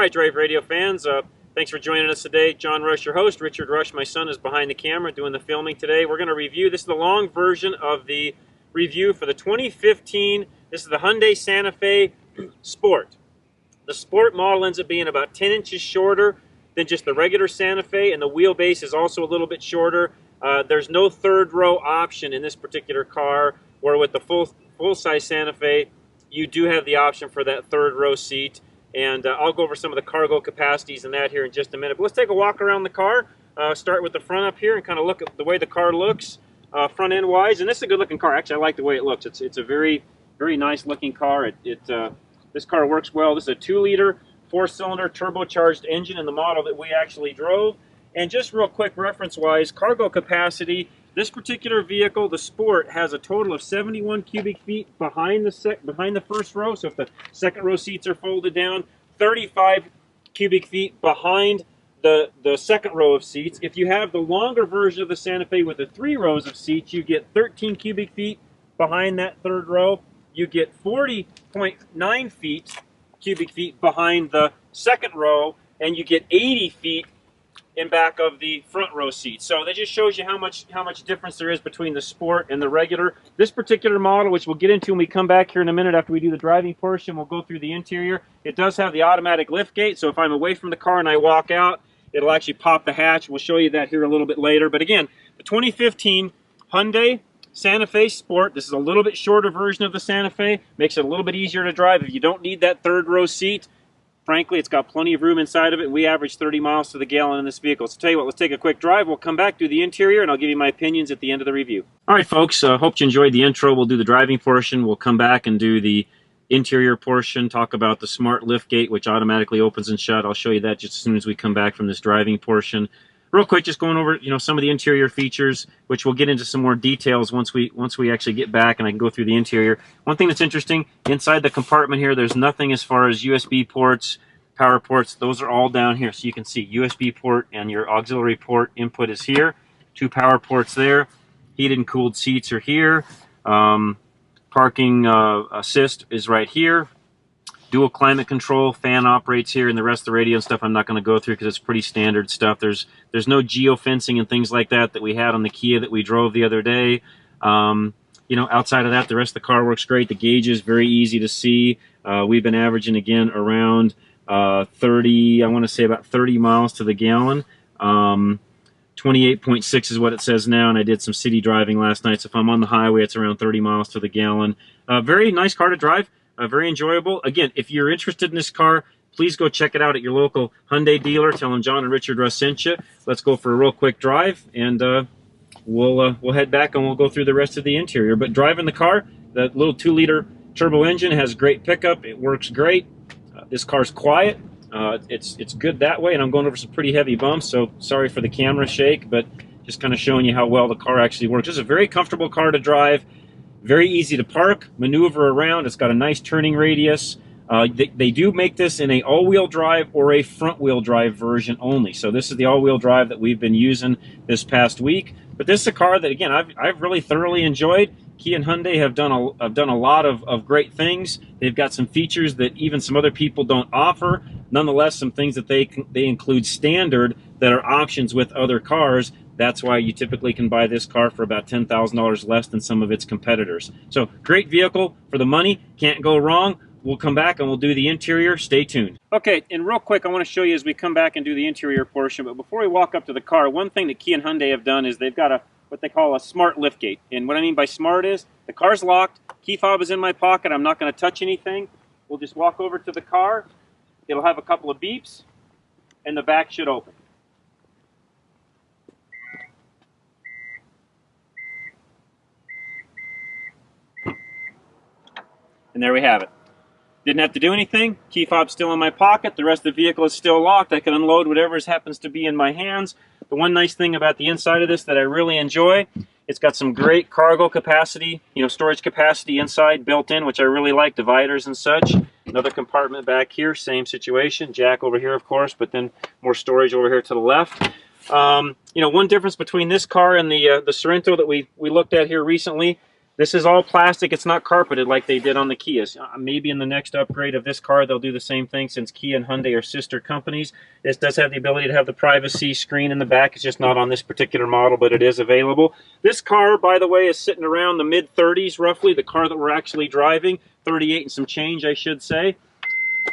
right, Drive Radio fans, thanks for joining us today. John Rush, your host. Richard Rush, my son, is behind the camera doing the filming today. We're going to review, this is the long version of the review for the 2015, this is the Hyundai Santa Fe Sport. The Sport model ends up being about 10 inches shorter than just the regular Santa Fe, and the wheelbase is also a little bit shorter. There's no third row option in this particular car, where with the full-size Santa Fe, you do have the option for that third row seat. And I'll go over some of the cargo capacities and that here in just a minute. But let's take a walk around the car. Start with the front up here and kind of look at the way the car looks front end wise. And this is a good looking car. Actually, I like the way it looks. It's a very, very nice looking car. This car works well. This is a 2-liter, 4-cylinder turbocharged engine in the model that we actually drove. And just real quick reference wise, cargo capacity. This particular vehicle, the Sport, has a total of 71 cubic feet behind the first row. So if the second row seats are folded down, 35 cubic feet behind the second row of seats. If you have the longer version of the Santa Fe with the 3 rows of seats, you get 13 cubic feet behind that third row. You get 40.9 cubic feet behind the second row, and you get 80 feet in back of the front row seat. So that just shows you how much difference there is between the Sport and the regular. This particular model, which we'll get into when we come back here in a minute after we do the driving portion, we'll go through the interior. It does have the automatic lift gate, so if I'm away from the car and I walk out, it'll actually pop the hatch. We'll show you that here a little bit later. But again, the 2015 Hyundai Santa Fe Sport. This is a little bit shorter version of the Santa Fe. Makes it a little bit easier to drive. If you don't need that third row seat, frankly, it's got plenty of room inside of it. We average 30 miles to the gallon in this vehicle. So tell you what, let's take a quick drive. We'll come back, do the interior, and I'll give you my opinions at the end of the review. All right, folks, hope you enjoyed the intro. We'll do the driving portion. We'll come back and do the interior portion, talk about the smart lift gate, which automatically opens and shut. I'll show you that just as soon as we come back from this driving portion. Real quick, just going over some of the interior features, which we'll get into some more details once we actually get back and I can go through the interior. One thing that's interesting, inside the compartment here, there's nothing as far as USB ports, power ports. Those are all down here, so you can see USB port and your auxiliary port input is here. 2 power ports there. Heated and cooled seats are here. Parking assist is right here. Dual climate control, fan operates here, and the rest of the radio and stuff I'm not going to go through because it's pretty standard stuff. There's no geofencing and things like that we had on the Kia that we drove the other day. Outside of that, the rest of the car works great. The gauge is very easy to see. We've been averaging, again, around 30, I want to say about 30 miles to the gallon. 28.6 is what it says now, and I did some city driving last night, so if I'm on the highway, it's around 30 miles to the gallon. Very nice car to drive. Very enjoyable. Again, if you're interested in this car, please go check it out at your local Hyundai dealer. Tell them John and Richard Russ sent you. Let's go for a real quick drive, and we'll head back and we'll go through the rest of the interior. But driving the car, that little 2-liter turbo engine has great pickup. It works great. This car's quiet. It's good that way, and I'm going over some pretty heavy bumps, so sorry for the camera shake, but just kind of showing you how well the car actually works. It's a very comfortable car to drive. Very easy to park, maneuver around. It's got a nice turning radius. They do make this in a all-wheel drive or a front-wheel drive version only. So this is the all-wheel drive that we've been using this past week. But this is a car that, again, I've really thoroughly enjoyed. Kia and Hyundai have done a lot of great things. They've got some features that even some other people don't offer. Nonetheless, some things that they include standard that are options with other cars. That's why you typically can buy this car for about $10,000 less than some of its competitors. So great vehicle for the money, can't go wrong. We'll come back and we'll do the interior. Stay tuned. Okay, and real quick, I want to show you as we come back and do the interior portion, but before we walk up to the car, one thing that Kia and Hyundai have done is they've got what they call a smart lift gate. And what I mean by smart is the car's locked, key fob is in my pocket, I'm not going to touch anything. We'll just walk over to the car. It'll have a couple of beeps, and the back should open. And there we have it. Didn't have to do anything. Key fob's still in my pocket. The rest of the vehicle is still locked. I can unload whatever happens to be in my hands. The one nice thing about the inside of this that I really enjoy, it's got some great cargo capacity, storage capacity inside built in, which I really like, dividers and such. Another compartment back here, same situation. Jack over here, of course, but then more storage over here to the left. One difference between this car and the Sorento that we looked at here recently, This is all plastic. It's not carpeted like they did on the Kias. Maybe in the next upgrade of this car, they'll do the same thing, since Kia and Hyundai are sister companies. This does have the ability to have the privacy screen in the back. It's just not on this particular model, but it is available. This car, by the way, is sitting around the mid-30s roughly. The car that we're actually driving, 38 and some change, I should say.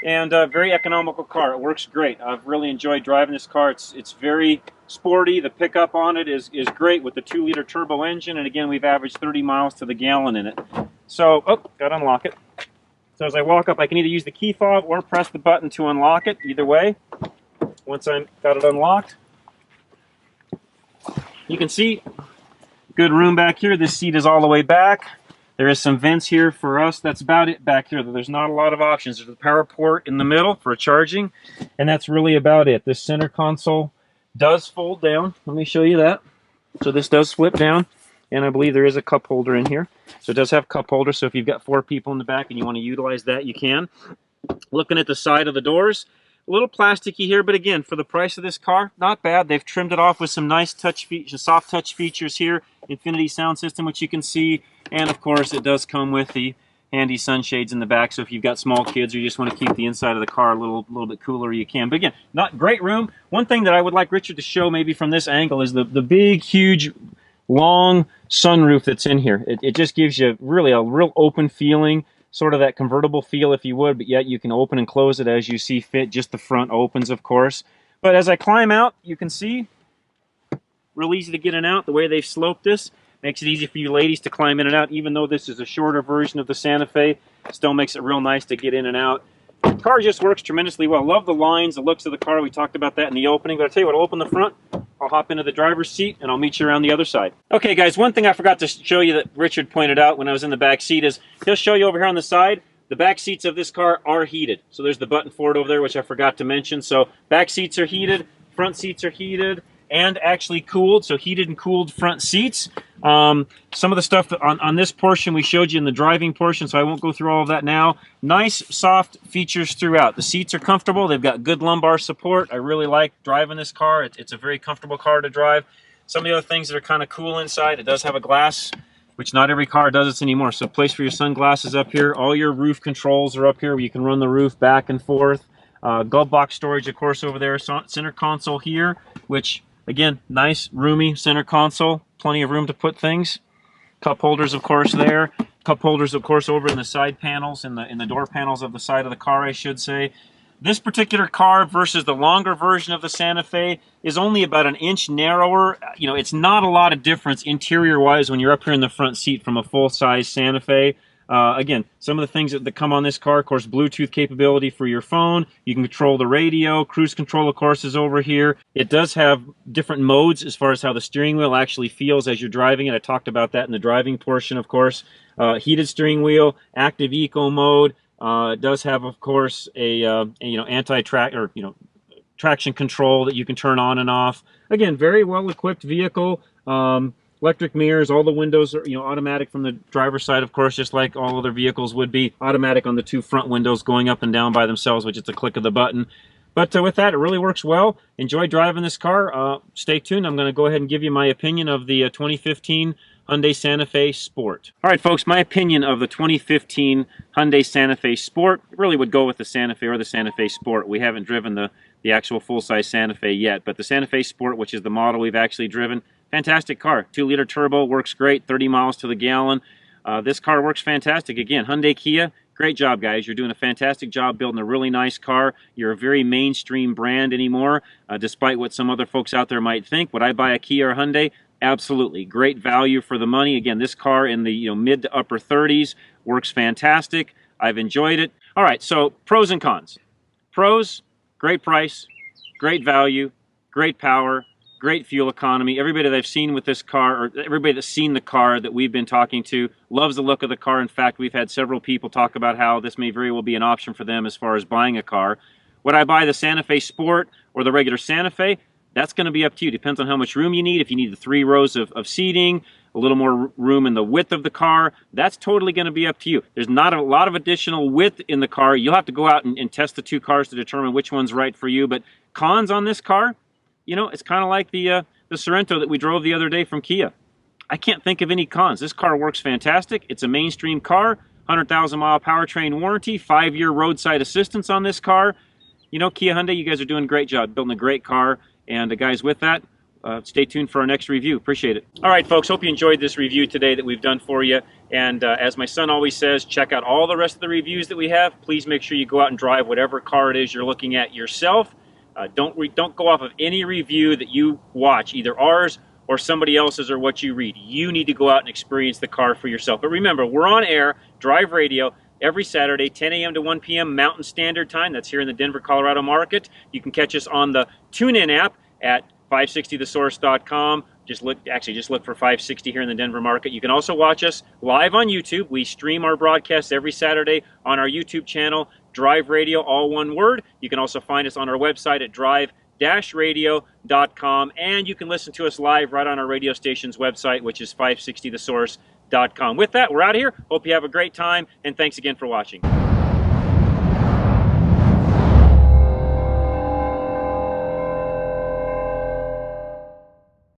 And a very economical car. It works great. I've really enjoyed driving this car. It's very sporty. The pickup on it is great with the 2-liter turbo engine. And again, we've averaged 30 miles to the gallon in it. So, got to unlock it. So as I walk up, I can either use the key fob or press the button to unlock it. Either way, once I've got it unlocked, you can see good room back here. This seat is all the way back. There is some vents here for us. That's about it back here. There's not a lot of options. There's a power port in the middle for charging, and that's really about it. This center console does fold down. Let me show you that. So this does flip down, and I believe there is a cup holder in here. So it does have cup holder, so if you've got 4 people in the back and you want to utilize that, you can. Looking at the side of the doors, a little plasticky here, but again, for the price of this car, not bad. They've trimmed it off with some nice touch features, soft touch features here. Infinity sound system, which you can see. And of course, it does come with the handy sunshades in the back, so if you've got small kids or you just want to keep the inside of the car a little bit cooler, you can. But again, not great room. One thing that I would like Richard to show maybe from this angle is the big, huge, long sunroof that's in here. It just gives you really a real open feeling, sort of that convertible feel, if you would, but yet you can open and close it as you see fit. Just the front opens, of course. But as I climb out, you can see, real easy to get in and out. The way they've sloped this makes it easy for you ladies to climb in and out. Even though this is a shorter version of the Santa Fe, still makes it real nice to get in and out. The car just works tremendously well. Love the lines, the looks of the car. We talked about that in the opening, but I'll tell you what, I'll open the front, I'll hop into the driver's seat, and I'll meet you around the other side. Okay guys, one thing I forgot to show you that Richard pointed out when I was in the back seat is, he'll show you over here on the side, the back seats of this car are heated. So there's the button for it over there, which I forgot to mention. So back seats are heated, front seats are heated, and actually cooled, so heated and cooled front seats. Some of the stuff on this portion we showed you in the driving portion, so I won't go through all of that now. Nice, soft features throughout. The seats are comfortable. They've got good lumbar support. I really like driving this car. It's a very comfortable car to drive. Some of the other things that are kind of cool inside, it does have a glass, which not every car does this anymore. So place for your sunglasses up here. All your roof controls are up here where you can run the roof back and forth. Glove box storage, of course, over there. Center console here, which, again, nice, roomy center console. Plenty of room to put things. Cup holders, of course, there. Cup holders, of course, over in the side panels, in the door panels of the side of the car, I should say. This particular car versus the longer version of the Santa Fe is only about an inch narrower. You know, it's not a lot of difference interior-wise when you're up here in the front seat from a full-size Santa Fe. Again, some of the things that come on this car, of course, Bluetooth capability for your phone. You can control the radio. Cruise control, of course, is over here. It does have different modes as far as how the steering wheel actually feels as you're driving it. I talked about that in the driving portion, of course. Heated steering wheel, active eco mode. It does have, of course, a anti-track or traction control that you can turn on and off. Again, very well-equipped vehicle. Electric mirrors, all the windows are automatic from the driver's side, of course, just like all other vehicles would be. Automatic on the 2 front windows going up and down by themselves, which is a click of the button. But with that, it really works well. Enjoy driving this car. Stay tuned. I'm going to go ahead and give you my opinion of the 2015 Hyundai Santa Fe Sport. All right, folks, my opinion of the 2015 Hyundai Santa Fe Sport really would go with the Santa Fe or the Santa Fe Sport. We haven't driven the actual full-size Santa Fe yet, but the Santa Fe Sport, which is the model we've actually driven, fantastic car. 2-liter turbo, works great, 30 miles to the gallon. This car works fantastic. Again, Hyundai Kia, great job, guys. You're doing a fantastic job building a really nice car. You're a very mainstream brand anymore, despite what some other folks out there might think. Would I buy a Kia or Hyundai? Absolutely. Great value for the money. Again, this car in the mid to upper 30s works fantastic. I've enjoyed it. All right, so pros and cons. Pros, great price, great value, great power, great fuel economy. Everybody that I've seen with this car, or everybody that's seen the car that we've been talking to, loves the look of the car. In fact, we've had several people talk about how this may very well be an option for them as far as buying a car. Would I buy the Santa Fe Sport or the regular Santa Fe? That's going to be up to you. Depends on how much room you need. If you need the 3 rows of seating, a little more room in the width of the car, that's totally going to be up to you. There's not a lot of additional width in the car. You'll have to go out and test the 2 cars to determine which one's right for you. But cons on this car, it's kind of like the Sorento that we drove the other day from Kia. I can't think of any cons. This car works fantastic. It's a mainstream car, 100,000 mile powertrain warranty, 5-year roadside assistance on this car. You know, Kia Hyundai, you guys are doing a great job building a great car. And guys, with that, stay tuned for our next review. Appreciate it. All right, folks, hope you enjoyed this review today that we've done for you. And as my son always says, check out all the rest of the reviews that we have. Please make sure you go out and drive whatever car it is you're looking at yourself. Don't go off of any review that you watch, either ours or somebody else's or what you read. You need to go out and experience the car for yourself. But remember, we're on air, Drive Radio, every Saturday, 10 a.m. to 1 p.m. Mountain Standard Time. That's here in the Denver, Colorado market. You can catch us on the TuneIn app at 560thesource.com. Just look for 560 here in the Denver market. You can also watch us live on YouTube. We stream our broadcasts every Saturday on our YouTube channel, Drive Radio, all one word. You can also find us on our website at drive-radio.com, and you can listen to us live right on our radio station's website, which is 560thesource.com. With that, we're out of here. Hope you have a great time, and thanks again for watching.